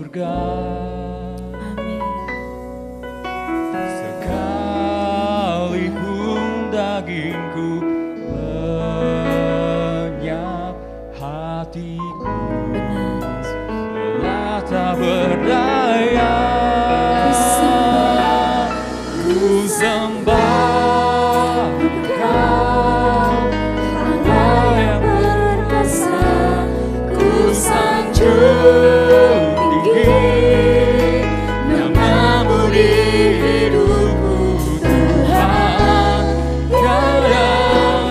surga. Amin. Sekalipun dagingku lenyap, hatiku telah tak berdaya. Ku sembah Engkau, Allah yang perkasa. Ku sanjung tinggi namamu di hidupku, Tuhan. Tiada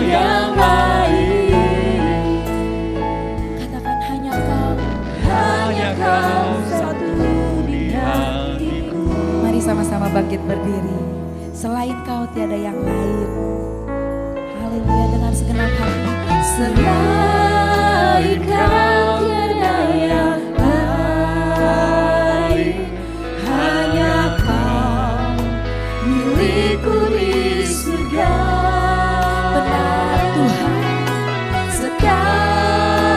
yang lain. Katakan hanya Kau. Hanya Kau satu di hatiku. Mari sama-sama bangkit berdiri. Selain Kau tiada yang lain. Haleluya, dengan segenap hati. Selain Kau tiada yang lain. Hanya Kau milikku di surga. Benar Tuhan.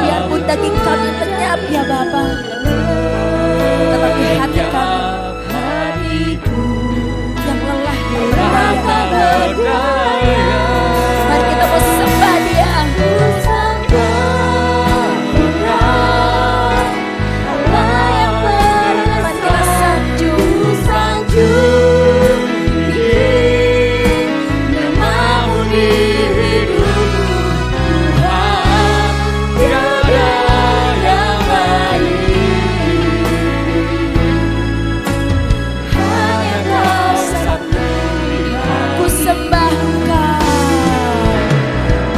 Biarpun daging kami lenyap ya Bapa, tetapi hati kami yang lelah Tak berdaya. mari kita mau sembah Dia. Allah yang perkasa. Mari kita sanjung tinggi namamu di hidupku, Tuhan. Tiada yang lain. Hanya Kau satu. Ku sembah Engkau.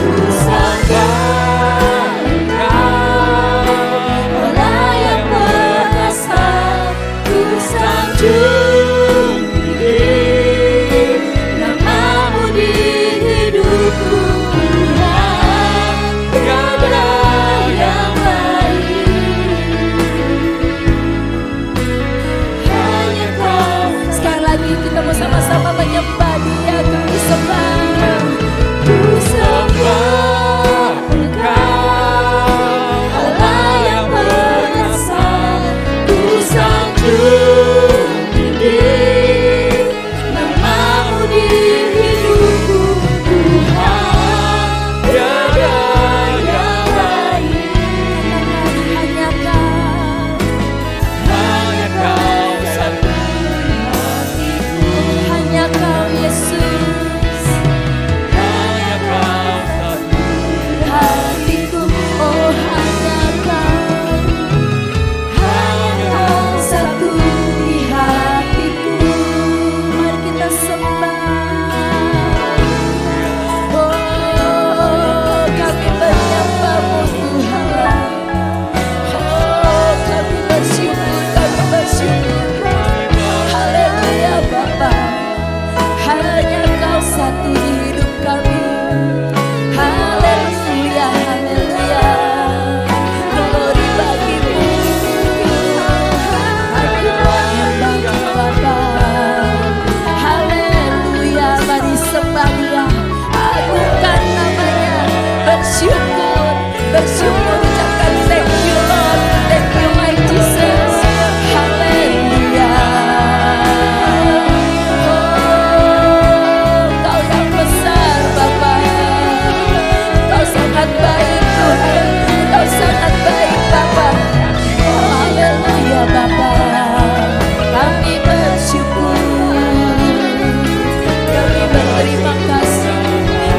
Ku sembah Engkau, Allah yang perkasa. Ku sanjung tinggi namamu di hidupku, Tuhan. Tiada yang lain. Hanya Kau. Sekali lagi kita mau sama-sama menyembah Dia. Ku sembah, ku sembah Engkau, Allah yang perkasa. Ku sanjung tinggi namamu di hidupku, Tuhan. Tiada yang lain. Hanya Kau. Hanya Kau satu. Hanya Kau Yesus, Hanya Kau satu. hatiku. Oh hanya Kau, hanya Kau satu di hatiku. Mari kita sembah. Oh kami menyembah-Mu Tuhan. Oh kami bersyukur. Haleluya Bapa. Hanya Kau satu di hidup kami. Haleluya, haleluya. Glory bagi-Mu. Haleluya bagi Bapa. Haleluya, mari sembah Dia. Agungkan namanya. Bersyukur, bersyukur. Ucapkan thank you Lord. Thank you my Jesus. Haleluya. Oh, Kau yang besar Bapa. Kau sangat baik Tuhan. Kau sangat baik Bapa. Oh, haleluya Bapa. Kami bersyukur. Kami berterima kasih.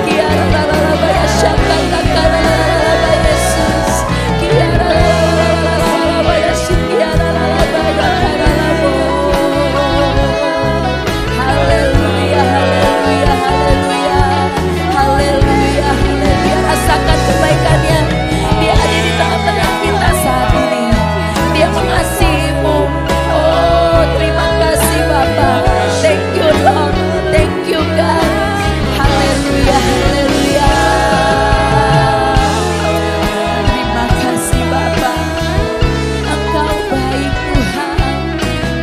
Kiara lalala syaka kakara lalala Yesus. Kiara lalala Yesus. Kiara lalala karalabo. Haleluya, haleluya, haleluya. Haleluya, haleluya. Rasakan kebaikan-Nya. Dia ada di tengah-tengah kita saat ini. Dia mengasihi-Mu. Oh, terima kasih Bapa. Thank you Lord. Thank you God. Haleluya, haleluya. Terima kasih Bapa. Engkau baik Tuhan.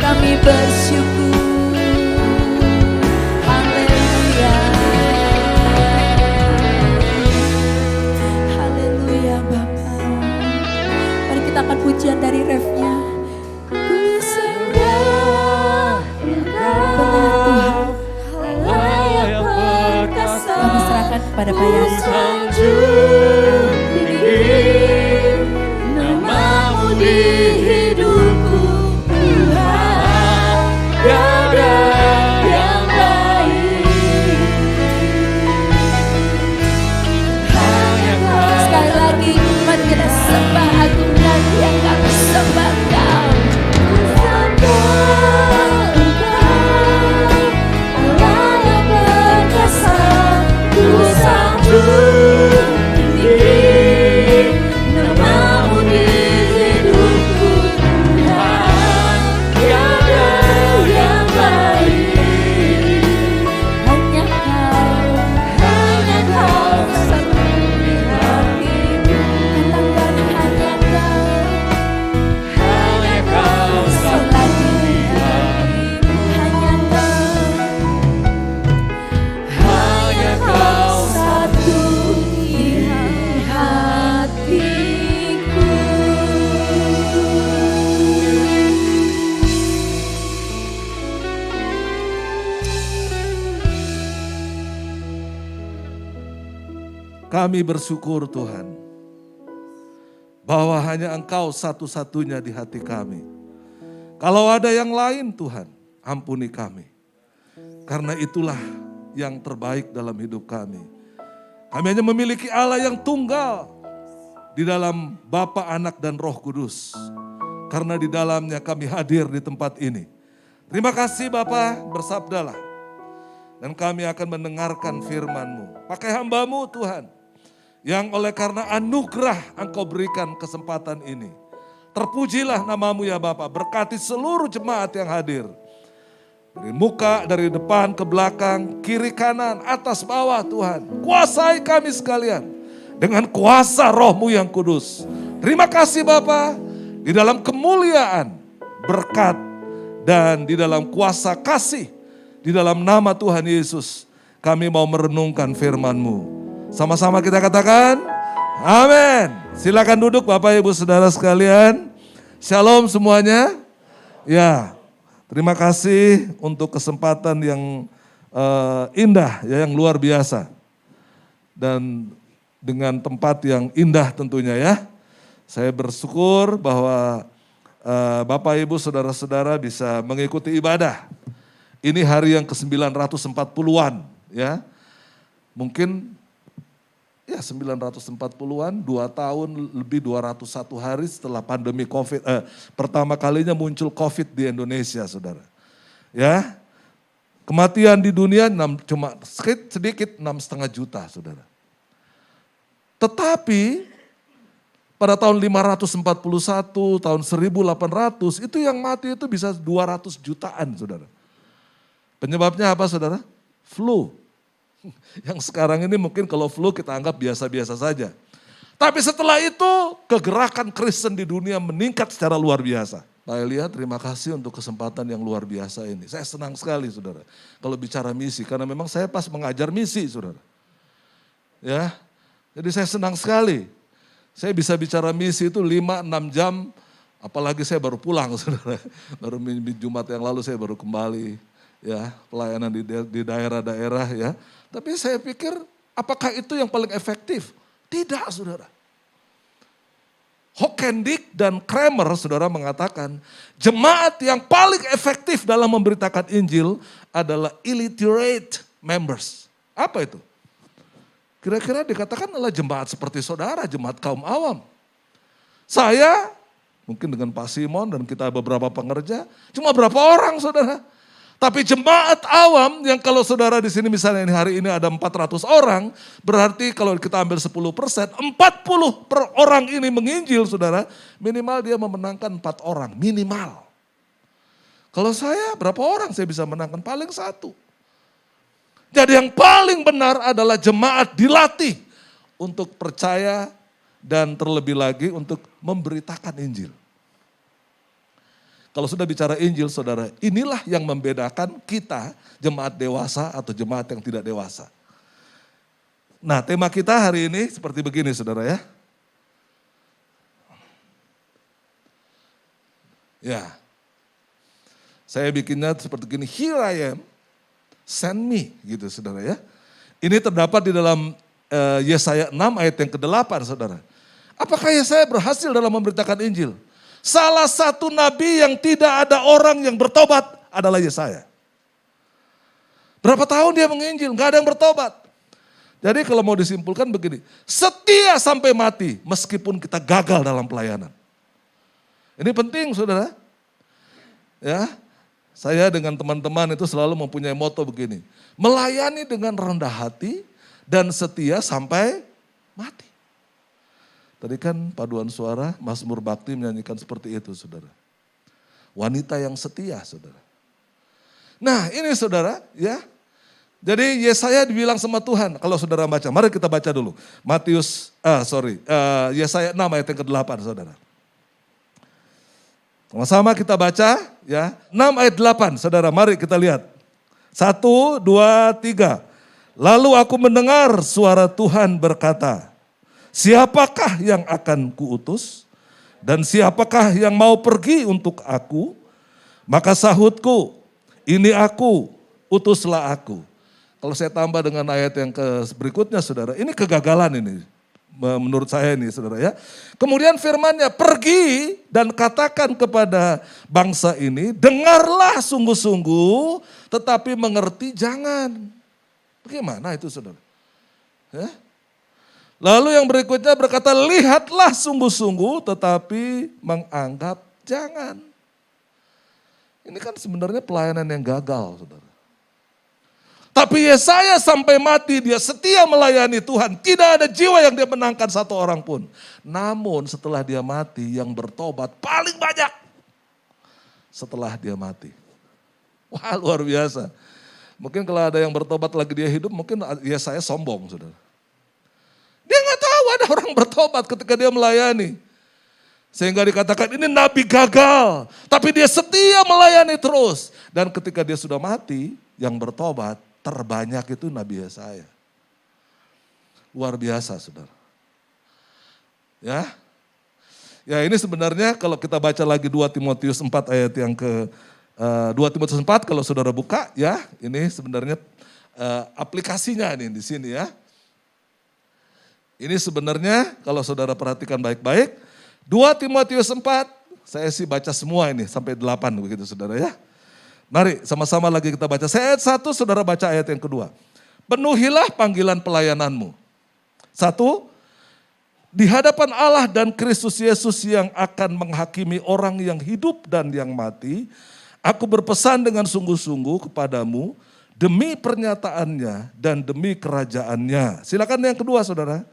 Kami bersyukur. Haleluya. Haleluya Bapa. Mari kita akan pujian dari refnya. Ku kepada Pak Yesus. Sanjung tinggi namamu di hidupku Tuhan, tiada yang lain. Hanya Kau. Sekali lagi mari kita sembah agungkan yang kami sembah Kau. Allah yang perkasa, ku sanjung tinggi namamu di hidupku Tuhan, tiada yang lain. Hanya Kau satu di hatiku. katakan hanya Kau. Hanya Kau satu di hatiku. Hanya Kau. Hanya Kau Satu di hatiku. Kami bersyukur Tuhan, bahwa hanya Engkau satu-satunya di hati kami. Kalau ada yang lain Tuhan, ampuni kami. Karena itulah yang terbaik dalam hidup kami. Kami hanya memiliki Allah yang tunggal di dalam Bapa, Anak, dan Roh Kudus. Karena di dalamnya kami hadir di tempat ini. Terima kasih Bapa, bersabdalah. Dan kami akan mendengarkan firman-Mu. Pakai hamba-Mu Tuhan, yang oleh karena anugerah Engkau berikan kesempatan ini. Terpujilah namamu ya Bapa, berkati seluruh jemaat yang hadir. Dari muka, dari depan ke belakang, kiri kanan, atas bawah Tuhan. Kuasai kami sekalian dengan kuasa Roh-Mu yang kudus. Terima kasih Bapa, di dalam kemuliaan, berkat, dan di dalam kuasa kasih, di dalam nama Tuhan Yesus, kami mau merenungkan firman-Mu. Sama-sama kita katakan, amin. Silakan duduk Bapak Ibu Saudara sekalian. Shalom semuanya. Ya, terima kasih untuk kesempatan yang indah, ya, yang luar biasa. Dan dengan tempat yang indah tentunya ya. Saya bersyukur bahwa Bapak Ibu Saudara-saudara bisa mengikuti ibadah. Ini hari yang ke-940-an ya. Mungkin ya 940-an, 2 tahun lebih 201 hari setelah pandemi COVID, pertama kalinya muncul COVID di Indonesia saudara. Ya, kematian di dunia cuma sedikit 6,5 juta saudara. Tetapi pada tahun 541, tahun 1800 itu yang mati itu bisa 200 jutaan saudara. Penyebabnya apa saudara? Flu. Yang sekarang ini mungkin kalau flu kita anggap biasa-biasa saja. Tapi setelah itu kegerakan Kristen di dunia meningkat secara luar biasa. Saya lihat terima kasih untuk kesempatan yang luar biasa ini. Saya senang sekali saudara kalau bicara misi. Karena memang saya pas mengajar misi saudara. Ya, jadi saya senang sekali. Saya bisa bicara misi itu 5-6 jam. Apalagi saya baru pulang saudara. Baru Jumat yang lalu saya baru kembali. Ya, pelayanan di daerah-daerah ya. Tapi saya pikir apakah itu yang paling efektif? Tidak saudara. Hockendick dan Kramer saudara mengatakan jemaat yang paling efektif dalam memberitakan Injil adalah illiterate members. Apa itu? Kira-kira dikatakan adalah jemaat seperti saudara, jemaat kaum awam. Saya mungkin dengan Pak Simon dan kita beberapa pengerja, cuma berapa orang saudara. Tapi jemaat awam yang kalau saudara di sini misalnya hari ini ada 400 orang, berarti kalau kita ambil 10%, 40 per orang ini menginjil saudara, minimal dia memenangkan 4 orang, minimal. Kalau saya berapa orang saya bisa menangkan? Paling 1. Jadi yang paling benar adalah jemaat dilatih untuk percaya dan terlebih lagi untuk memberitakan Injil. Kalau sudah bicara Injil saudara, inilah yang membedakan kita jemaat dewasa atau jemaat yang tidak dewasa. Nah tema kita hari ini seperti begini saudara ya. Ya, saya bikinnya seperti gini, here I am, send me gitu saudara ya. Ini terdapat di dalam Yesaya 6 ayat yang ke-8 saudara. Apakah Yesaya berhasil dalam memberitakan Injil? Salah satu nabi yang tidak ada orang yang bertobat adalah Yesaya. Berapa tahun dia menginjil, gak ada yang bertobat. Jadi kalau mau disimpulkan begini, setia sampai mati meskipun kita gagal dalam pelayanan. Ini penting saudara. Ya, saya dengan teman-teman itu selalu mempunyai moto begini. Melayani dengan rendah hati dan setia sampai mati. Tadi kan paduan suara Mazmur Bakti menyanyikan seperti itu saudara. Wanita yang setia saudara. Nah ini saudara ya. Jadi Yesaya dibilang sama Tuhan, kalau saudara baca, mari kita baca dulu. Yesaya 6 ayat yang ke-8 saudara. Sama-sama kita baca ya, 6 ayat 8 saudara, mari kita lihat. 1, 2, 3. Lalu aku mendengar suara Tuhan berkata, siapakah yang akan kuutus? Dan siapakah yang mau pergi untuk aku? Maka sahutku, ini aku, utuslah aku. Kalau saya tambah dengan ayat yang berikutnya saudara, ini kegagalan ini. Menurut saya ini saudara ya. Kemudian firman-Nya, pergi dan katakan kepada bangsa ini, dengarlah sungguh-sungguh tetapi mengerti jangan. Bagaimana itu saudara? Ya? Lalu yang berikutnya berkata, lihatlah sungguh-sungguh tetapi menganggap jangan. Ini kan sebenarnya pelayanan yang gagal saudara. Tapi Yesaya sampai mati dia setia melayani Tuhan. Tidak ada jiwa yang dia menangkan satu orang pun. Namun setelah dia mati yang bertobat paling banyak. Setelah dia mati. Wah luar biasa. Mungkin kalau ada yang bertobat lagi dia hidup mungkin Yesaya sombong saudara. Dia gak tahu ada orang bertobat ketika dia melayani. Sehingga dikatakan ini nabi gagal. Tapi dia setia melayani terus. Dan ketika dia sudah mati yang bertobat terbanyak itu Nabi Yesaya. Luar biasa saudara. Ya. Ya ini sebenarnya kalau kita baca lagi 2 Timotius 4 ayat yang ke 2 Timotius 4 kalau saudara buka ya. Ini sebenarnya aplikasinya nih di sini ya. Ini sebenarnya kalau saudara perhatikan baik-baik. 2 Timotius 4 saya sih baca semua ini sampai 8 begitu saudara ya. Mari sama-sama lagi kita baca. Saya ayat 1, saudara baca ayat yang kedua. Penuhilah panggilan pelayananmu. 1, di hadapan Allah dan Kristus Yesus yang akan menghakimi orang yang hidup dan yang mati, aku berpesan dengan sungguh-sungguh kepadamu demi pernyataannya dan demi kerajaannya. Silakan yang kedua saudara.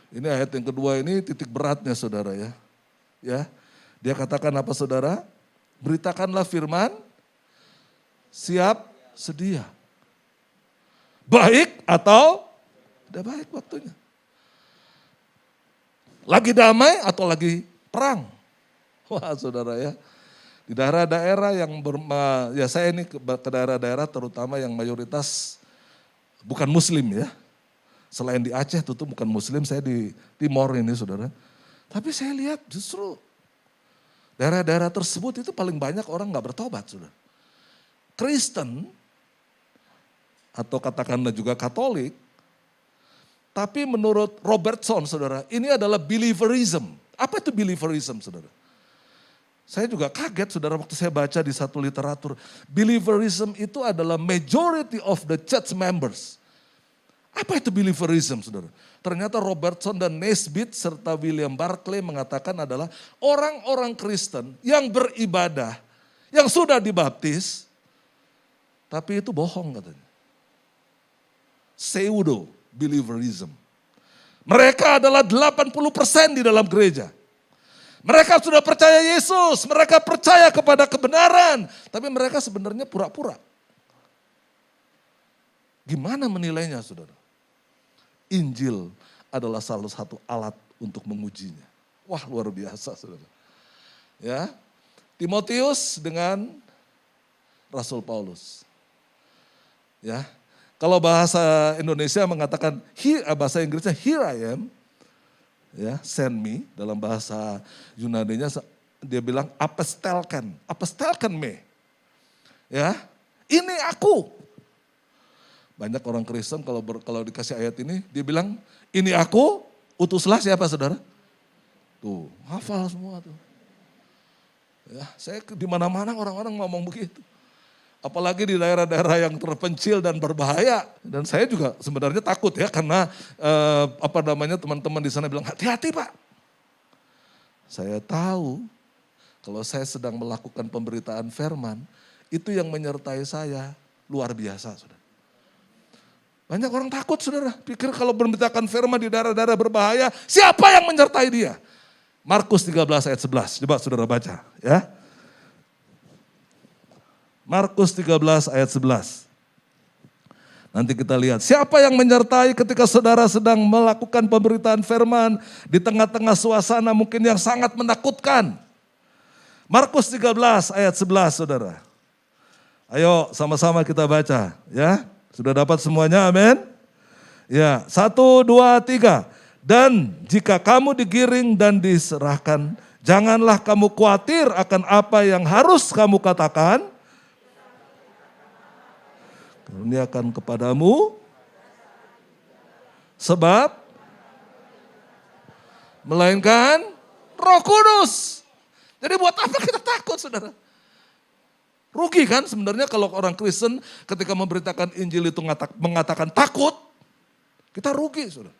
Ini ayat yang kedua ini titik beratnya saudara ya. Ya, dia katakan apa saudara? Beritakanlah firman, siap sedia. Baik atau tidak baik waktunya. Lagi damai atau lagi perang. Wah saudara ya. Di daerah-daerah yang ya saya ini ke daerah-daerah terutama yang mayoritas bukan muslim ya. Selain di Aceh itu bukan muslim, saya di Timor ini saudara. Tapi saya lihat justru daerah-daerah tersebut itu paling banyak orang gak bertobat saudara. Kristen atau katakanlah juga Katolik. Tapi menurut Robertson saudara, ini adalah believerism. Apa itu believerism saudara? Saya juga kaget saudara waktu saya baca di satu literatur. Believerism itu adalah majority of the church members. Apa itu believerism saudara? Ternyata Robertson dan Nesbitt serta William Barclay mengatakan adalah orang-orang Kristen yang beribadah, yang sudah dibaptis, tapi itu bohong katanya. Pseudo believerism. Mereka adalah 80% di dalam gereja. Mereka sudah percaya Yesus, mereka percaya kepada kebenaran, tapi mereka sebenarnya pura-pura. Gimana menilainya saudara? Injil adalah salah satu alat untuk mengujinya. Wah luar biasa saudara. Ya, Timotius dengan Rasul Paulus. Ya, kalau bahasa Indonesia mengatakan, bahasa Inggrisnya here I am. Ya, send me dalam bahasa Yunaninya dia bilang apestelken me. Ya, ini aku. Banyak orang Kristen kalau dikasih ayat ini dia bilang ini aku, utuslah siapa saudara? Tuh, hafal semua tuh. Ya, saya di mana-mana orang-orang ngomong begitu. Apalagi di daerah-daerah yang terpencil dan berbahaya. Dan saya juga sebenarnya takut ya karena teman-teman di sana bilang hati-hati Pak. Saya tahu kalau saya sedang melakukan pemberitaan firman, itu yang menyertai saya luar biasa saudara. Banyak orang takut saudara, pikir kalau memberitakan firman di daerah-daerah berbahaya, siapa yang menyertai dia? Markus 13 ayat 11, coba saudara baca ya. Markus 13 ayat 11. Nanti kita lihat siapa yang menyertai ketika saudara sedang melakukan pemberitaan firman di tengah-tengah suasana mungkin yang sangat menakutkan. Markus 13 ayat 11 saudara. Ayo sama-sama kita baca ya. Sudah dapat semuanya, amin? Ya, 1, 2, 3. Dan jika kamu digiring dan diserahkan, janganlah kamu khawatir akan apa yang harus kamu katakan. Kurniakan kepadamu, sebab melainkan Roh Kudus. Jadi buat apa kita takut saudara? Rugi kan sebenarnya kalau orang Kristen ketika memberitakan Injil itu mengatakan takut, kita rugi saudara.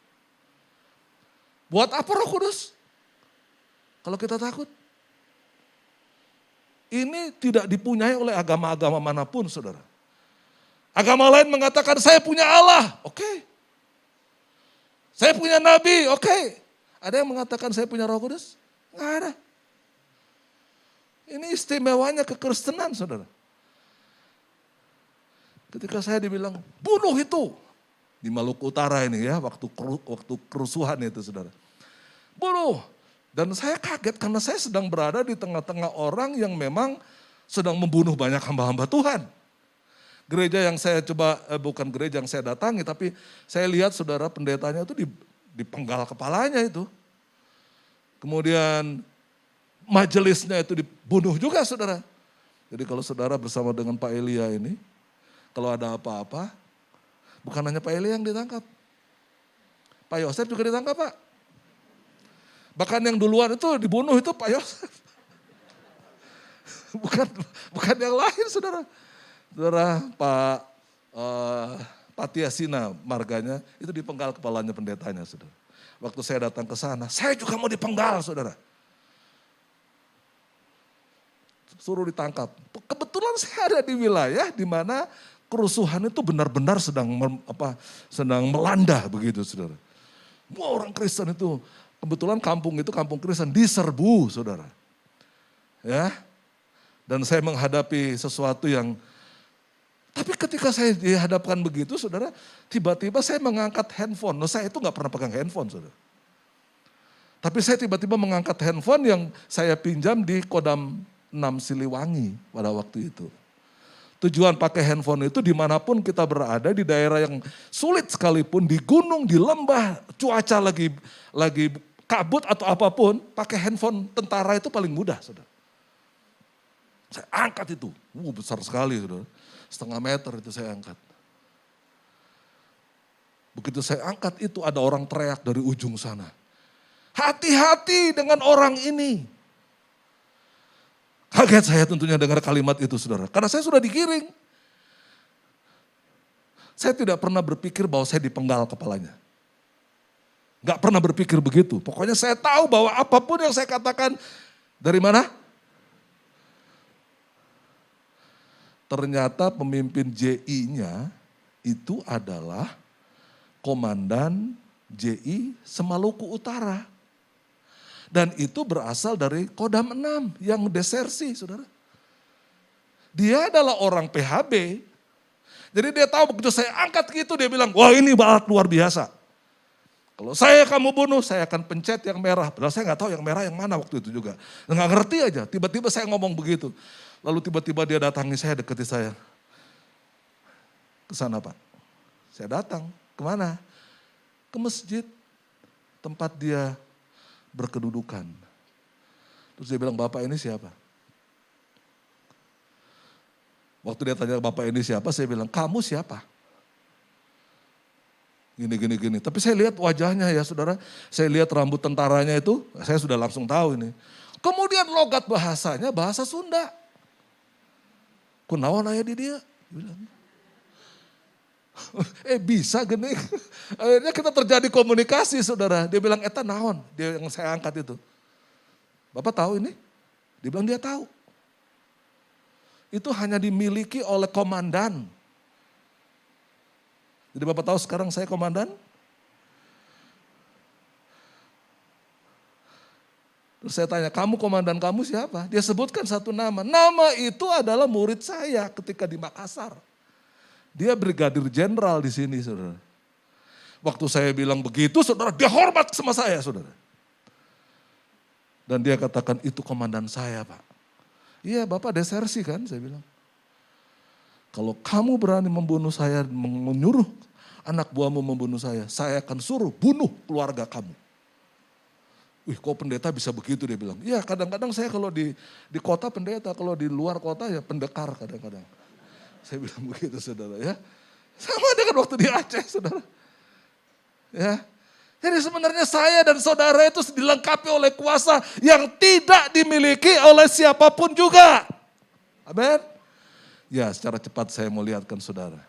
Buat apa Roh Kudus? Kalau kita takut. Ini tidak dipunyai oleh agama-agama manapun saudara. Agama lain mengatakan saya punya Allah, oke. Saya punya Nabi, oke. Ada yang mengatakan saya punya Roh Kudus? Nggak ada. Ini istimewanya kekristenan saudara. Ketika saya dibilang bunuh itu. Di Maluku Utara ini ya, waktu kerusuhan itu saudara. Bunuh. Dan saya kaget karena saya sedang berada di tengah-tengah orang yang memang sedang membunuh banyak hamba-hamba Tuhan. Gereja yang saya bukan gereja yang saya datangi, tapi saya lihat saudara pendetanya itu dipenggal kepalanya itu. Kemudian majelisnya itu dibunuh juga saudara. Jadi kalau saudara bersama dengan Pak Elia ini, kalau ada apa-apa, bukan hanya Pak Elia yang ditangkap. Pak Yosef juga ditangkap Pak. Bahkan yang duluan itu dibunuh itu Pak Yosef. Bukan yang lain saudara. Saudara Pak Tiasina marganya itu dipenggal kepalanya pendetanya saudara. Waktu saya datang ke sana, saya juga mau dipenggal saudara. Suruh ditangkap. Kebetulan saya ada di wilayah di mana kerusuhan itu benar-benar sedang melanda begitu saudara. Wah, orang Kristen itu, kebetulan kampung itu kampung Kristen diserbu saudara. Ya. Dan saya menghadapi sesuatu yang, tapi ketika saya dihadapkan begitu saudara, tiba-tiba saya mengangkat handphone. Nah, saya itu gak pernah pegang handphone saudara. Tapi saya tiba-tiba mengangkat handphone yang saya pinjam di Kodam 6 Siliwangi pada waktu itu. Tujuan pakai handphone itu dimanapun kita berada, di daerah yang sulit sekalipun, di gunung, di lembah, cuaca lagi kabut atau apapun, pakai handphone tentara itu paling mudah saudara. Saya angkat itu, besar sekali saudara. 1,5 meter itu saya angkat. Begitu saya angkat itu ada orang teriak dari ujung sana. Hati-hati dengan orang ini. Kaget saya tentunya dengar kalimat itu saudara. Karena saya sudah digiring. Saya tidak pernah berpikir bahwa saya dipenggal kepalanya. Gak pernah berpikir begitu. Pokoknya saya tahu bahwa apapun yang saya katakan, dari mana? Ternyata pemimpin JI-nya itu adalah komandan JI Semaluku Utara. Dan itu berasal dari Kodam 6 yang desersi saudara. Dia adalah orang PHB. Jadi dia tahu begitu saya angkat gitu dia bilang, wah ini alat luar biasa. Kalau kamu bunuh, saya akan pencet yang merah. Padahal saya gak tahu yang merah yang mana waktu itu juga. Gak ngerti aja, tiba-tiba saya ngomong begitu. Lalu tiba-tiba dia datangi saya, deketi saya. Ke sana Pak. Saya datang, kemana? Ke masjid. Tempat dia berkedudukan. Terus dia bilang, Bapak ini siapa? Waktu dia tanya Bapak ini siapa, saya bilang, kamu siapa? Gini. Tapi saya lihat wajahnya ya saudara, saya lihat rambut tentaranya itu, saya sudah langsung tahu ini. Kemudian logat bahasanya, bahasa Sunda. Kunaon aya di dia? Bilang. Bisa gini. Akhirnya kita terjadi komunikasi saudara. Dia bilang, eta naon? Dia yang saya angkat itu. Bapak tahu ini? Dia bilang dia tahu. Itu hanya dimiliki oleh komandan. Jadi Bapak tahu sekarang saya komandan? Terus saya tanya, kamu komandan kamu siapa? Dia sebutkan satu nama. Nama itu adalah murid saya ketika di Makassar. Dia brigadir jenderal di sini, saudara. Waktu saya bilang begitu, saudara, dia hormat sama saya, saudara. Dan dia katakan, itu komandan saya, Pak. Iya, Bapak desersi kan, saya bilang. Kalau kamu berani membunuh saya, menyuruh anak buahmu membunuh saya akan suruh bunuh keluarga kamu. Wih, kok pendeta bisa begitu, dia bilang. Iya, kadang-kadang saya kalau di kota pendeta, kalau di luar kota ya pendekar kadang-kadang. Saya bilang begitu saudara ya. Sama dengan waktu di Aceh saudara. Ya. Jadi sebenarnya saya dan saudara itu dilengkapi oleh kuasa yang tidak dimiliki oleh siapapun juga. Amin. Ya secara cepat saya mau lihatkan saudara.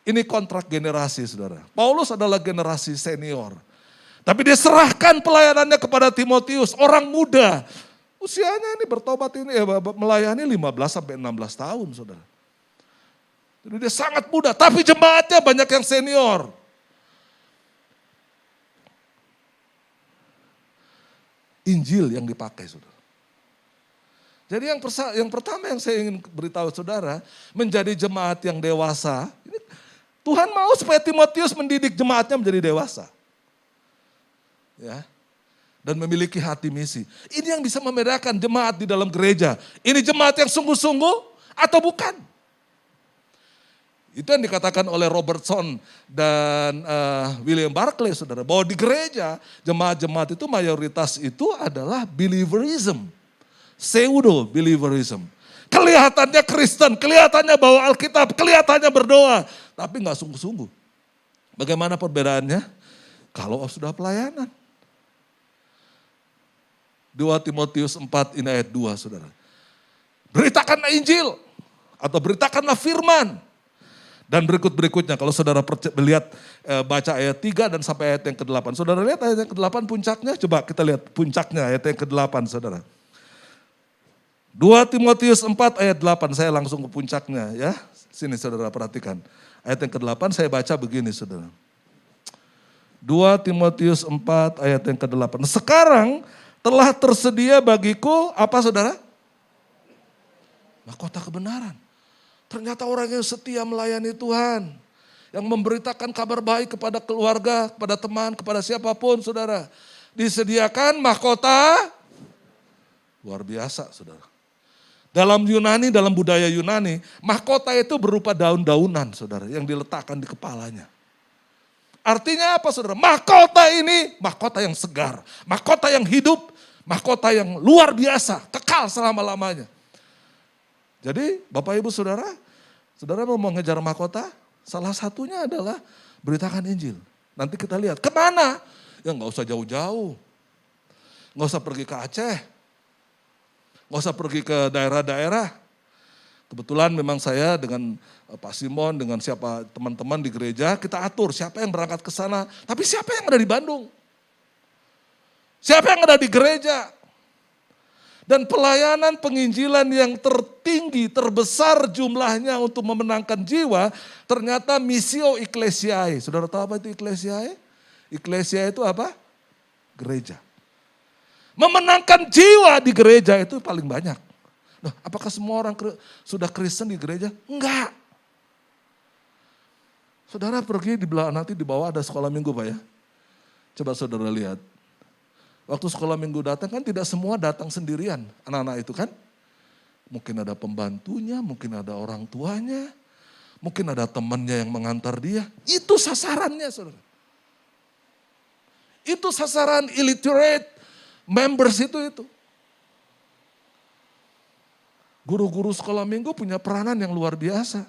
Ini kontrak generasi saudara. Paulus adalah generasi senior. Tapi dia serahkan pelayanannya kepada Timotius, orang muda. Usianya ini bertobat ini melayani 15 sampai 16 tahun saudara. Jadi dia sangat muda, tapi jemaatnya banyak yang senior. Injil yang dipakai, saudara. Jadi yang pertama yang saya ingin beritahu saudara, menjadi jemaat yang dewasa. Tuhan mau supaya Timotius mendidik jemaatnya menjadi dewasa. Ya. Dan memiliki hati misi. Ini yang bisa membedakan jemaat di dalam gereja. Ini jemaat yang sungguh-sungguh atau bukan. Itu yang dikatakan oleh Robertson dan William Barclay, saudara. Bahwa di gereja, jemaat-jemaat itu mayoritas itu adalah believerism. Pseudo-believerism. Kelihatannya Kristen, kelihatannya bawa Alkitab, kelihatannya berdoa. Tapi gak sungguh-sungguh. Bagaimana perbedaannya? Kalau sudah pelayanan. 2 Timotius 4 ini ayat 2, saudara. Beritakanlah Injil. Atau beritakanlah firman. Dan berikutnya kalau saudara lihat baca ayat 3 dan sampai ayat yang ke-8. Saudara lihat ayat yang ke-8 puncaknya, coba kita lihat puncaknya ayat yang ke-8 saudara. 2 Timotius 4 ayat 8, saya langsung ke puncaknya ya. Sini saudara perhatikan. Ayat yang ke-8 saya baca begini saudara. 2 Timotius 4 ayat yang ke-8. Sekarang telah tersedia bagiku apa saudara? Mahkota kebenaran. Ternyata orang yang setia melayani Tuhan. Yang memberitakan kabar baik kepada keluarga, kepada teman, kepada siapapun saudara. Disediakan mahkota luar biasa saudara. Dalam Yunani, dalam budaya Yunani, mahkota itu berupa daun-daunan saudara yang diletakkan di kepalanya. Artinya apa saudara? Mahkota ini mahkota yang segar, mahkota yang hidup, mahkota yang luar biasa, kekal selama-lamanya. Jadi Bapak Ibu Saudara, saudara mau mengejar mahkota, salah satunya adalah beritakan Injil. Nanti kita lihat kemana? Ya nggak usah jauh-jauh, nggak usah pergi ke Aceh, nggak usah pergi ke daerah-daerah. Kebetulan memang saya dengan Pak Simon, dengan siapa teman-teman di gereja, kita atur siapa yang berangkat ke sana. Tapi siapa yang ada di Bandung? Siapa yang ada di gereja? Dan pelayanan penginjilan yang tertinggi, terbesar jumlahnya untuk memenangkan jiwa, ternyata missio ecclesiae. Saudara tahu apa itu ecclesiae? Ecclesia itu apa? Gereja. Memenangkan jiwa di gereja itu paling banyak. Nah, apakah semua orang sudah Kristen di gereja? Enggak. Saudara pergi di belakang, nanti di bawah ada sekolah minggu Pak ya. Coba saudara lihat. Waktu sekolah minggu datang kan tidak semua datang sendirian anak-anak itu kan. Mungkin ada pembantunya, mungkin ada orang tuanya, mungkin ada temannya yang mengantar dia. Itu sasarannya saudara. Itu sasaran illiterate, members itu. Guru-guru sekolah minggu punya peranan yang luar biasa.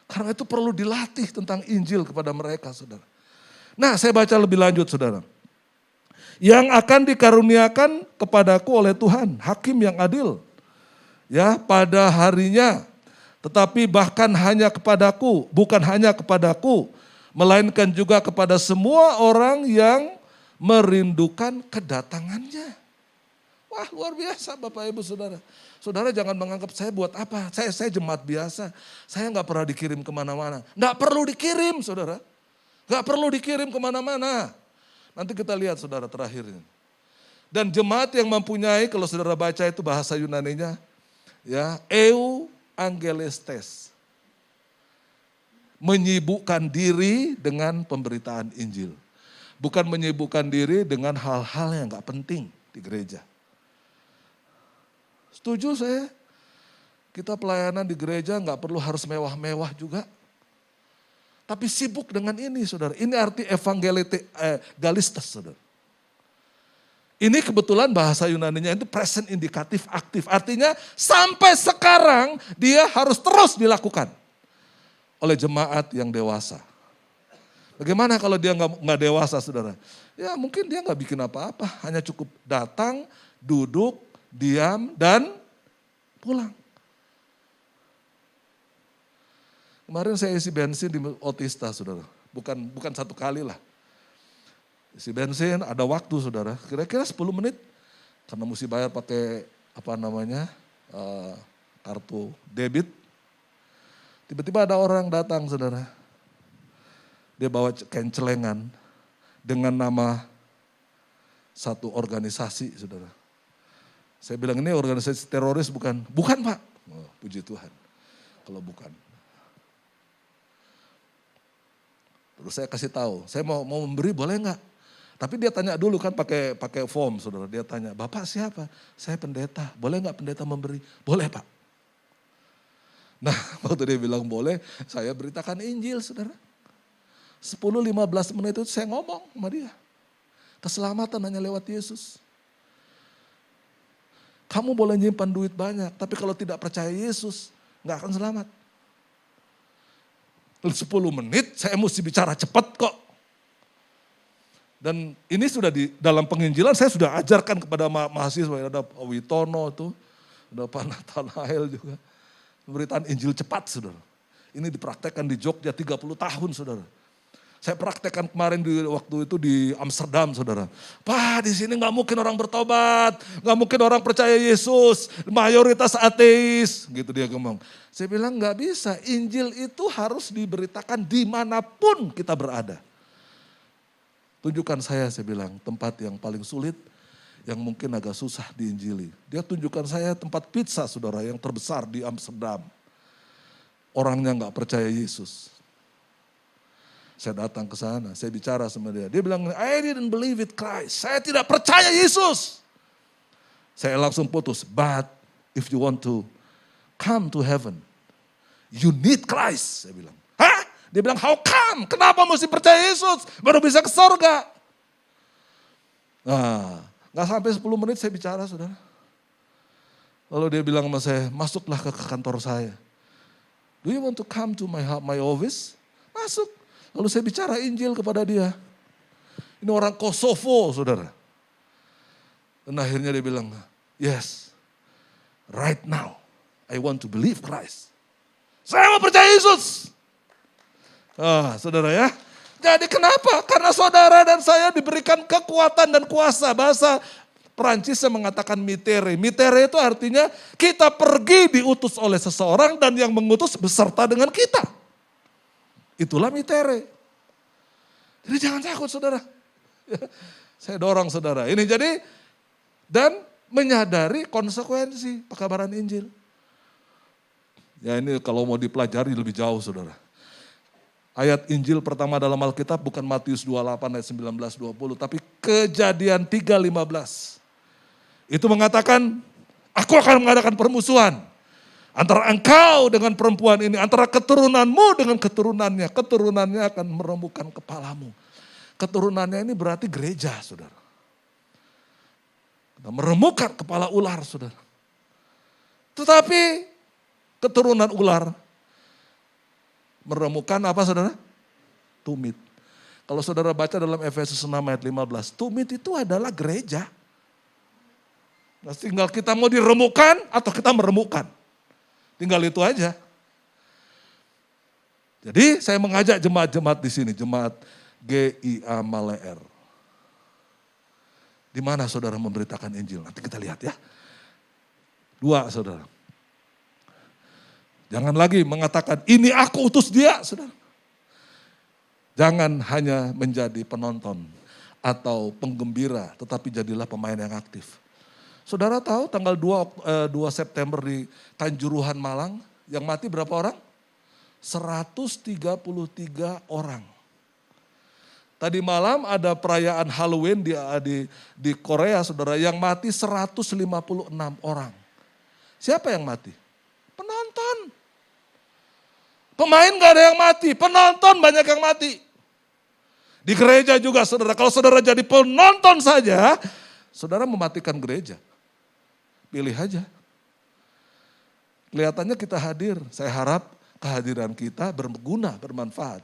Karena itu perlu dilatih tentang Injil kepada mereka, saudara. Nah, saya baca lebih lanjut, saudara. Yang akan dikaruniakan kepadaku oleh Tuhan, hakim yang adil. Ya, pada harinya. Tetapi bahkan hanya kepadaku, bukan hanya kepadaku, melainkan juga kepada semua orang yang merindukan kedatangannya. Wah, luar biasa Bapak Ibu Saudara. Saudara jangan menganggap saya buat apa, saya jemaat biasa, saya nggak pernah dikirim kemana-mana. Nggak perlu dikirim saudara, nggak perlu dikirim kemana-mana. Nanti kita lihat saudara terakhirnya. Dan jemaat yang mempunyai, kalau saudara baca itu bahasa Yunaninya, ya, eu angelestes. Menyibukkan diri dengan pemberitaan Injil. Bukan menyibukkan diri dengan hal-hal yang gak penting di gereja. Setuju saya? Kita pelayanan di gereja gak perlu harus mewah-mewah juga. Tapi sibuk dengan ini saudara. Ini arti evangelistes saudara. Ini kebetulan bahasa Yunaninya itu present indikatif aktif. Artinya sampai sekarang dia harus terus dilakukan oleh jemaat yang dewasa. Bagaimana kalau dia nggak dewasa saudara? Ya mungkin dia nggak bikin apa-apa. Hanya cukup datang, duduk, diam, dan pulang. Kemarin saya isi bensin di Otista saudara. Bukan satu kali lah. Isi bensin ada waktu saudara, kira-kira 10 menit. Karena mesti bayar pakai kartu debit. Tiba-tiba ada orang datang saudara. Dia bawa kain celengan dengan nama satu organisasi saudara. Saya bilang ini organisasi teroris bukan? Bukan Pak. Oh, puji Tuhan kalau bukan. Terus saya kasih tahu, saya mau memberi boleh enggak? Tapi dia tanya dulu kan pakai form saudara. Dia tanya, Bapak siapa? Saya pendeta, boleh enggak pendeta memberi? Boleh Pak. Nah waktu dia bilang boleh, saya beritakan Injil saudara. 10-15 menit itu saya ngomong sama dia. Keselamatan hanya lewat Yesus. Kamu boleh nyimpan duit banyak, tapi kalau tidak percaya Yesus, gak akan selamat. 10 menit saya mesti bicara cepat kok. Dan ini sudah di dalam penginjilan saya sudah ajarkan kepada mahasiswa. Ada Pak Witono tuh, ada Pak Nathanael juga. Pemberitaan Injil cepat saudara. Ini dipraktekkan di Jogja 30 tahun saudara. Saya praktekkan kemarin waktu itu di Amsterdam saudara. Pak di sini gak mungkin orang bertobat, gak mungkin orang percaya Yesus, mayoritas ateis. Gitu dia ngomong. Saya bilang gak bisa, Injil itu harus diberitakan dimanapun kita berada. Tunjukkan saya bilang, tempat yang paling sulit, yang mungkin agak susah diinjili. Dia tunjukkan saya tempat pizza saudara yang terbesar di Amsterdam. Orangnya gak percaya Yesus. Saya datang ke sana, saya bicara sama dia. Dia bilang, I didn't believe it Christ. Saya tidak percaya Yesus. Saya langsung putus. But if you want to come to heaven, you need Christ. Saya bilang, hah? Dia bilang, how come? Kenapa mesti percaya Yesus? Baru bisa ke surga. Nah, gak sampai 10 menit saya bicara, saudara. Lalu dia bilang sama saya, masuklah ke kantor saya. Do you want to come to my office? Masuk. Lalu saya bicara Injil kepada dia. Ini orang Kosovo, saudara. Dan akhirnya dia bilang, yes, right now I want to believe Christ. Saya mau percaya Yesus. Saudara ya. Jadi kenapa? Karena saudara dan saya diberikan kekuatan dan kuasa. Bahasa Perancisnya mengatakan mitere. Mitere itu artinya kita pergi diutus oleh seseorang dan yang mengutus beserta dengan kita. Itulah mitere. Jadi jangan takut saudara. Saya dorong saudara. Ini jadi dan menyadari konsekuensi pekabaran Injil. Ya ini kalau mau dipelajari lebih jauh saudara. Ayat Injil pertama dalam Alkitab bukan Matius 28 ayat 19-20. Tapi Kejadian 3:15. Itu mengatakan aku akan mengadakan permusuhan. Antara engkau dengan perempuan ini, antara keturunanmu dengan keturunannya. Keturunannya akan merembukan kepalamu. Keturunannya ini berarti gereja, saudara. Meremukkan kepala ular, saudara. Tetapi keturunan ular meremukkan apa, saudara? Tumit. Kalau saudara baca dalam Efesus 6 ayat 15, tumit itu adalah gereja. Nah, tinggal kita mau diremukkan atau kita meremukkan. Tinggal itu aja. Jadi saya mengajak jemaat-jemaat di sini, jemaat GIA Maleer. Di mana saudara memberitakan Injil? Nanti kita lihat ya. 2, saudara. Jangan lagi mengatakan, ini aku utus dia, saudara. Jangan hanya menjadi penonton atau penggembira, tetapi jadilah pemain yang aktif. Saudara tahu tanggal 2 September di Kanjuruhan Malang, yang mati berapa orang? 133 orang. Tadi malam ada perayaan Halloween di Korea, saudara, yang mati 156 orang. Siapa yang mati? Penonton. Pemain gak ada yang mati, penonton banyak yang mati. Di gereja juga, saudara, kalau saudara jadi penonton saja, saudara mematikan gereja. Pilih aja. Kelihatannya kita hadir, saya harap kehadiran kita berguna, bermanfaat.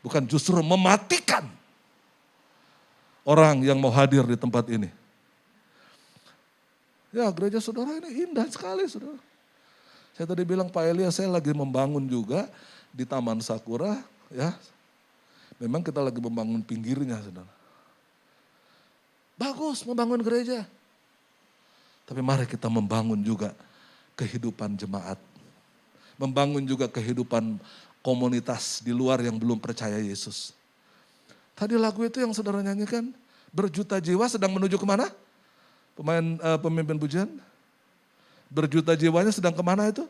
Bukan justru mematikan orang yang mau hadir di tempat ini. Ya, gereja saudara ini indah sekali, saudara. Saya tadi bilang Pak Elia, saya lagi membangun juga di Taman Sakura, ya. Memang kita lagi membangun pinggirnya, saudara. Bagus membangun gereja. Tapi mari kita membangun juga kehidupan jemaat. Membangun juga kehidupan komunitas di luar yang belum percaya Yesus. Tadi lagu itu yang saudara nyanyikan, berjuta jiwa sedang menuju kemana? Pemimpin pujian. Berjuta jiwanya sedang kemana itu?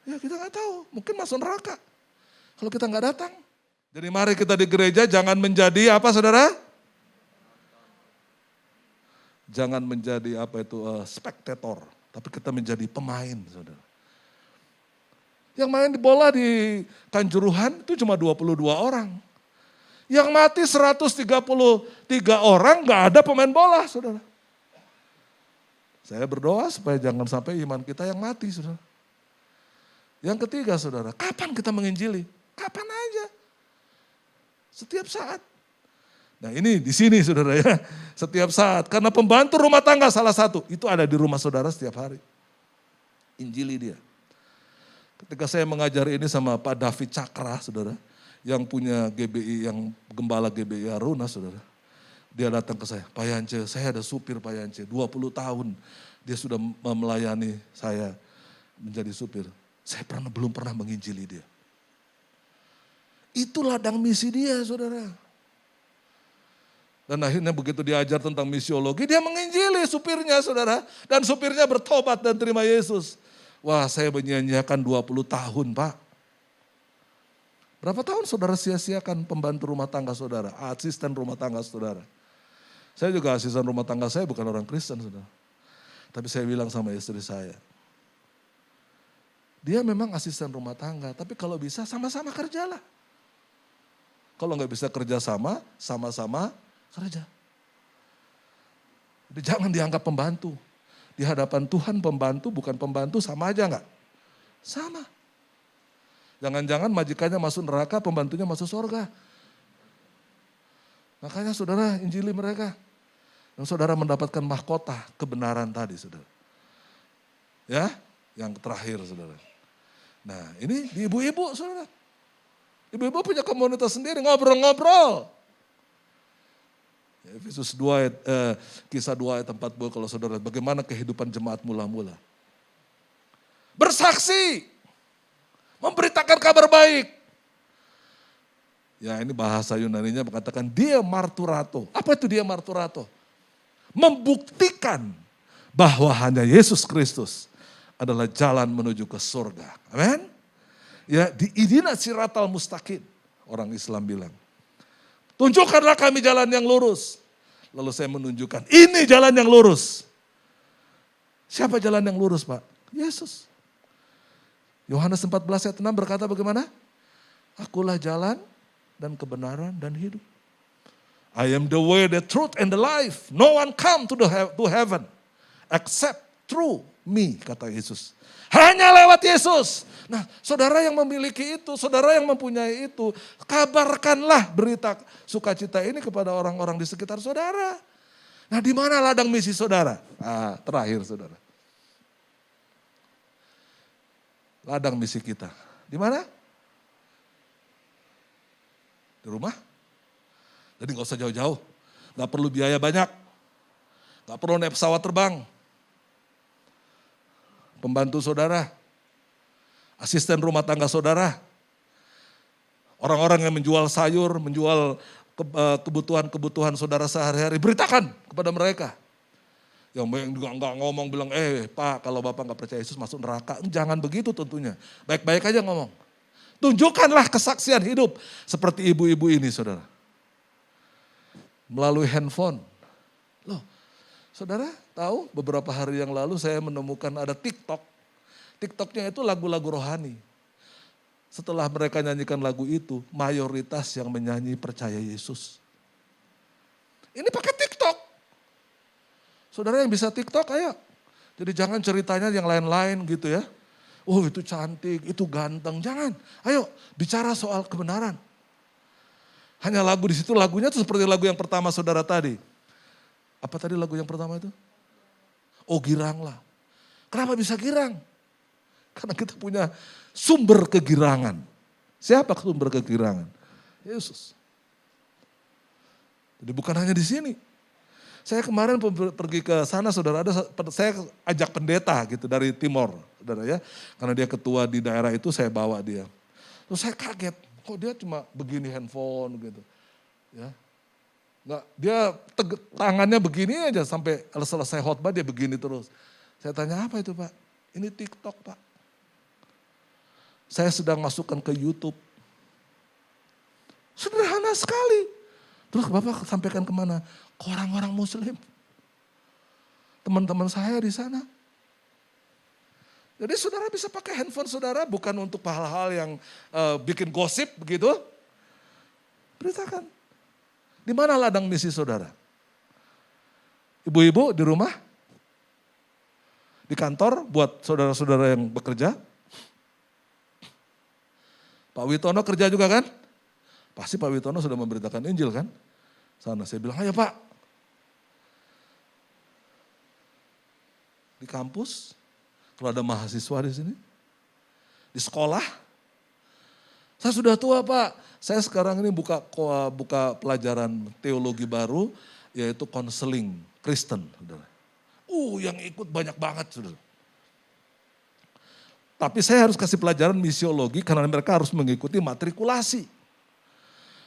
Ya kita gak tahu, mungkin masuk neraka. Kalau kita gak datang. Jadi mari kita di gereja jangan menjadi apa, saudara? Jangan menjadi apa itu spektator, tapi kita menjadi pemain, saudara. Yang main di bola di Kanjuruhan itu cuma 22 orang. Yang mati 133 orang, gak ada pemain bola, saudara. Saya berdoa supaya jangan sampai iman kita yang mati, saudara. Yang ketiga, saudara, kapan kita menginjili? Kapan aja. Setiap saat. Nah ini di sini, saudara ya. Setiap saat. Karena pembantu rumah tangga salah satu. Itu ada di rumah saudara setiap hari. Injili dia. Ketika saya mengajar ini sama Pak David Cakra, saudara. Yang punya GBI, yang gembala GBI Aruna, saudara. Dia datang ke saya, Pak Yance, saya ada supir Pak Yance, 20 tahun dia sudah melayani saya menjadi supir. Saya belum pernah menginjili dia. Itu ladang misi dia, saudara. Dan akhirnya begitu diajar tentang misiologi, dia menginjili supirnya, saudara. Dan supirnya bertobat dan terima Yesus. Wah, saya menyanyiakan 20 tahun, Pak. Berapa tahun saudara sia-siakan pembantu rumah tangga saudara, asisten rumah tangga saudara. Saya juga asisten rumah tangga saya bukan orang Kristen, saudara. Tapi saya bilang sama istri saya, dia memang asisten rumah tangga, tapi kalau bisa sama-sama kerjalah. Kalau nggak bisa kerja sama-sama kerja. Jadi jangan dianggap pembantu. Di hadapan Tuhan pembantu bukan pembantu sama aja nggak? Sama. Jangan-jangan majikannya masuk neraka, pembantunya masuk surga. Makanya saudara injili mereka. Dan saudara mendapatkan mahkota kebenaran tadi, saudara. Ya, yang terakhir, saudara. Nah ini di ibu-ibu, saudara. Ibu-ibu punya komunitas sendiri, ngobrol-ngobrol. Efesus 2 ayat, kisah 2 ayat 40 kalau saudara, bagaimana kehidupan jemaat mula-mula. Bersaksi, memberitakan kabar baik. Ya ini bahasa Yunaninya mengatakan dia marturato. Apa itu dia marturato? Membuktikan bahwa hanya Yesus Kristus adalah jalan menuju ke surga. Amin. Ya di idina siratal mustaqim, orang Islam bilang. Tunjukkanlah kami jalan yang lurus. Lalu saya menunjukkan, ini jalan yang lurus. Siapa jalan yang lurus, Pak? Yesus. Yohanes 14 ayat 6 berkata bagaimana? Akulah jalan dan kebenaran dan hidup. I am the way, the truth, and the life. No one come to heaven except through me, kata Yesus. Hanya lewat Yesus. Nah, saudara yang memiliki itu, saudara yang mempunyai itu, kabarkanlah berita sukacita ini kepada orang-orang di sekitar saudara. Nah, di mana ladang misi saudara? Terakhir saudara. Ladang misi kita. Di mana? Di rumah. Jadi gak usah jauh-jauh. Gak perlu biaya banyak. Gak perlu naik pesawat terbang. Pembantu saudara, asisten rumah tangga saudara, orang-orang yang menjual sayur, menjual kebutuhan-kebutuhan saudara sehari-hari, beritakan kepada mereka. Yang juga nggak ngomong bilang, Pak kalau Bapak nggak percaya Yesus masuk neraka. Jangan begitu tentunya, baik-baik aja ngomong. Tunjukkanlah kesaksian hidup seperti ibu-ibu ini saudara. Melalui handphone. Loh, saudara tahu beberapa hari yang lalu saya menemukan ada TikTok. TikToknya itu lagu-lagu rohani. Setelah mereka nyanyikan lagu itu, mayoritas yang menyanyi percaya Yesus. Ini pakai TikTok. Saudara yang bisa TikTok ayo. Jadi jangan ceritanya yang lain-lain gitu ya. Oh itu cantik, itu ganteng. Jangan. Ayo bicara soal kebenaran. Hanya lagu di situ, lagunya itu seperti lagu yang pertama saudara tadi. Apa tadi lagu yang pertama itu? Oh giranglah. Kenapa bisa girang? Karena kita punya sumber kegirangan. Siapa sumber kegirangan? Yesus. Jadi bukan hanya di sini. Saya kemarin pergi ke sana saudara, saya ajak pendeta gitu dari Timor. Saudara ya, karena dia ketua di daerah itu saya bawa dia. Terus saya kaget, kok dia cuma begini handphone gitu. Ya. Nggak, dia tangannya begini aja sampai selesai khotbah dia begini terus. Saya tanya apa itu Pak? Ini TikTok Pak. Saya sedang masukkan ke YouTube. Sederhana sekali. Terus Bapak sampaikan kemana? Ke orang-orang Muslim. Teman-teman saya di sana. Jadi saudara bisa pakai handphone saudara bukan untuk hal-hal yang bikin gosip begitu. Beritakan. Di mana ladang misi saudara? Ibu-ibu di rumah? Di kantor buat saudara-saudara yang bekerja? Pak Witono kerja juga kan? Pasti Pak Witono sudah memberitakan Injil kan? Sana saya bilang, ayo Pak. Di kampus, kalau ada mahasiswa di sini. Di sekolah. Saya sudah tua Pak, saya sekarang ini buka pelajaran teologi baru, yaitu konseling Kristen. Saudara. Yang ikut banyak banget saudara. Tapi saya harus kasih pelajaran misiologi karena mereka harus mengikuti matrikulasi.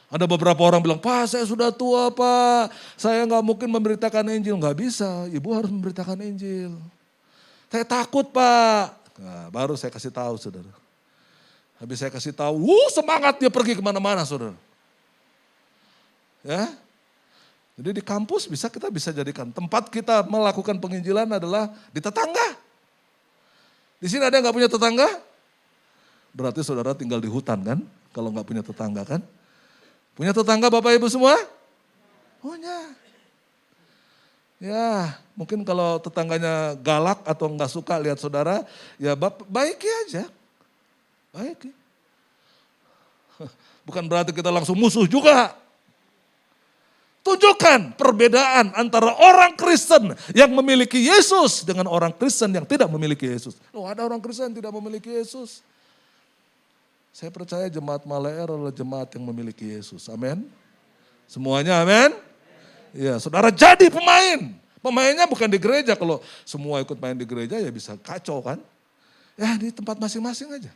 Ada beberapa orang bilang, Pak saya sudah tua Pak, saya gak mungkin memberitakan Injil. Gak bisa, ibu harus memberitakan Injil. Saya takut Pak. Nah, baru saya kasih tahu saudara. Habis saya kasih tahu, semangat dia pergi kemana-mana saudara. Ya, jadi di kampus kita bisa jadikan tempat kita melakukan penginjilan adalah di tetangga. Di sini ada yang gak punya tetangga? Berarti saudara tinggal di hutan kan? Kalau gak punya tetangga kan? Punya tetangga Bapak Ibu semua? Punya. Ya mungkin kalau tetangganya galak atau gak suka lihat saudara, ya baiki aja. Baik. Bukan berarti kita langsung musuh juga. Tunjukkan perbedaan antara orang Kristen yang memiliki Yesus dengan orang Kristen yang tidak memiliki Yesus. Ada orang Kristen yang tidak memiliki Yesus. Saya percaya jemaat Malaer adalah jemaat yang memiliki Yesus. Amin. Semuanya amin. Ya, saudara jadi pemain. Pemainnya bukan di gereja. Kalau semua ikut main di gereja ya bisa kacau kan. Ya di tempat masing-masing aja.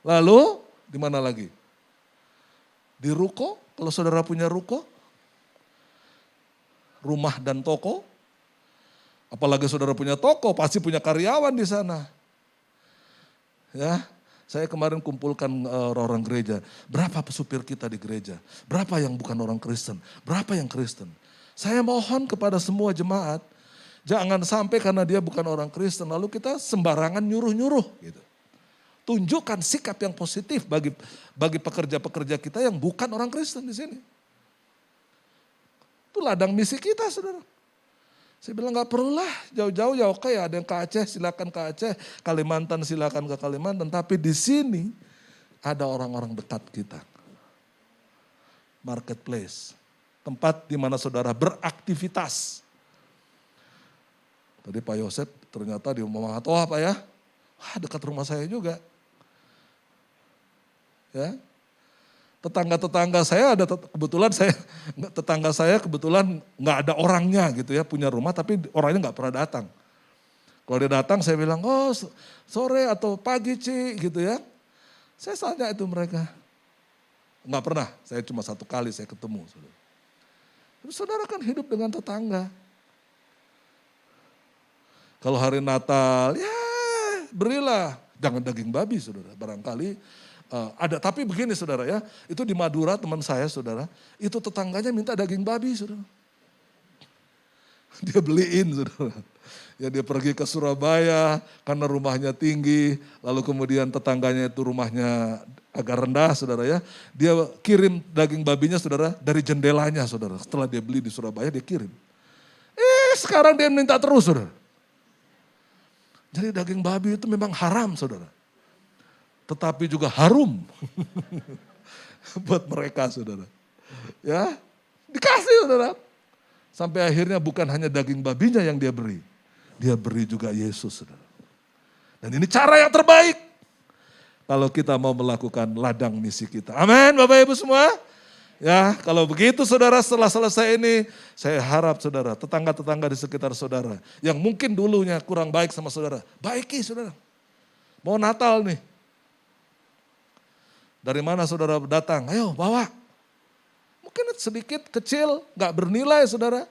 Lalu di mana lagi? Di ruko, kalau saudara punya ruko, rumah dan toko, apalagi saudara punya toko, pasti punya karyawan di sana. Ya, saya kemarin kumpulkan orang gereja, berapa supir kita di gereja, berapa yang bukan orang Kristen, berapa yang Kristen. Saya mohon kepada semua jemaat, jangan sampai karena dia bukan orang Kristen, lalu kita sembarangan nyuruh-nyuruh gitu. Tunjukkan sikap yang positif bagi pekerja-pekerja kita yang bukan orang Kristen di sini. Itu ladang misi kita, saudara. Saya bilang gak perlulah jauh-jauh ya, oke ya, ada yang ke Aceh silakan ke Aceh, Kalimantan silakan ke Kalimantan. Tapi di sini ada orang-orang dekat kita. Marketplace, tempat di mana saudara beraktivitas. Tadi Pak Yosep ternyata di rumah oh apa ya? Wah, dekat rumah saya juga. Ya. Tetangga-tetangga saya ada tetangga saya kebetulan nggak ada orangnya gitu ya, punya rumah tapi orangnya nggak pernah datang. Kalau dia datang saya bilang, oh sore atau pagi Ci gitu ya. Saya tanya itu mereka. Nggak pernah, saya cuma satu kali saya ketemu. Saudara. Tapi saudara kan hidup dengan tetangga. Kalau hari Natal, ya berilah. Jangan daging babi saudara, barangkali ada. Tapi begini saudara ya, itu di Madura teman saya saudara, itu tetangganya minta daging babi saudara. Dia beliin saudara. Ya dia pergi ke Surabaya karena rumahnya tinggi, lalu kemudian tetangganya itu rumahnya agak rendah saudara ya. Dia kirim daging babinya saudara dari jendelanya saudara. Setelah dia beli di Surabaya dia kirim. Sekarang dia minta terus saudara. Jadi daging babi itu memang haram saudara. Tetapi juga harum buat mereka saudara. Ya dikasih saudara. Sampai akhirnya bukan hanya daging babinya yang dia beri. Dia beri juga Yesus saudara. Dan ini cara yang terbaik. Kalau kita mau melakukan ladang misi kita. Amin Bapak Ibu semua. Ya kalau begitu saudara setelah selesai ini. Saya harap saudara tetangga-tetangga di sekitar saudara. Yang mungkin dulunya kurang baik sama saudara. Baiki saudara. Mau Natal nih. Dari mana saudara datang? Ayo bawa. Mungkin sedikit, kecil, gak bernilai saudara.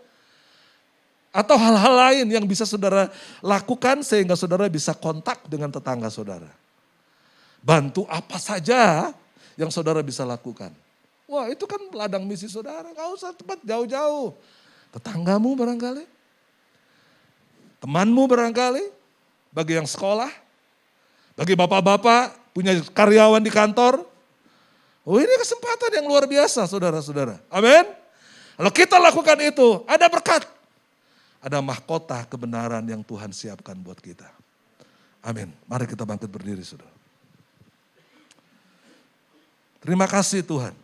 Atau hal-hal lain yang bisa saudara lakukan sehingga saudara bisa kontak dengan tetangga saudara. Bantu apa saja yang saudara bisa lakukan. Wah itu kan ladang misi saudara, gak usah tempat jauh-jauh. Tetanggamu barangkali. Temanmu barangkali. Bagi yang sekolah. Bagi bapak-bapak punya karyawan di kantor. Oh ini kesempatan yang luar biasa saudara-saudara. Amin. Kalau kita lakukan itu ada berkat. Ada mahkota kebenaran yang Tuhan siapkan buat kita. Amin. Mari kita bangkit berdiri saudara. Terima kasih Tuhan.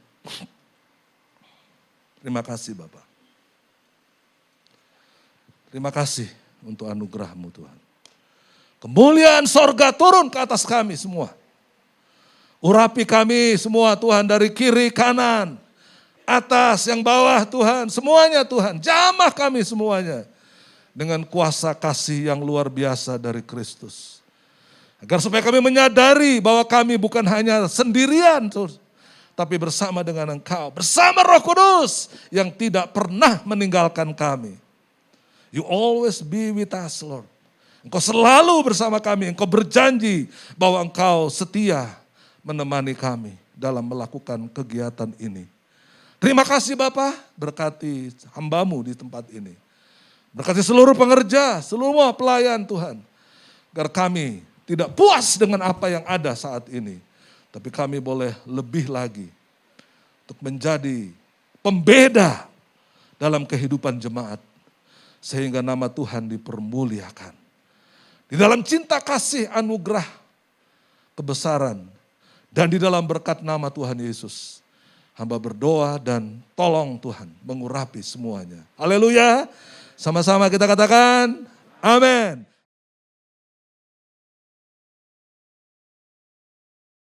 Terima kasih Bapak. Terima kasih untuk anugerah-Mu Tuhan. Kemuliaan sorga turun ke atas kami semua. Urapi kami semua Tuhan dari kiri kanan, atas yang bawah Tuhan, semuanya Tuhan. Jamah kami semuanya dengan kuasa kasih yang luar biasa dari Kristus. Agar supaya kami menyadari bahwa kami bukan hanya sendirian, tapi bersama dengan Engkau, bersama Roh Kudus yang tidak pernah meninggalkan kami. You always be with us, Lord. Engkau selalu bersama kami, Engkau berjanji bahwa Engkau setia menemani kami dalam melakukan kegiatan ini. Terima kasih Bapa, berkati hamba-Mu di tempat ini. Berkati seluruh pengerja, seluruh pelayan Tuhan. Agar kami tidak puas dengan apa yang ada saat ini. Tapi kami boleh lebih lagi untuk menjadi pembeda dalam kehidupan jemaat. Sehingga nama Tuhan dipermuliakan. Di dalam cinta kasih anugerah kebesaran. Dan di dalam berkat nama Tuhan Yesus. Hamba berdoa dan tolong Tuhan mengurapi semuanya. Haleluya. Sama-sama kita katakan amin.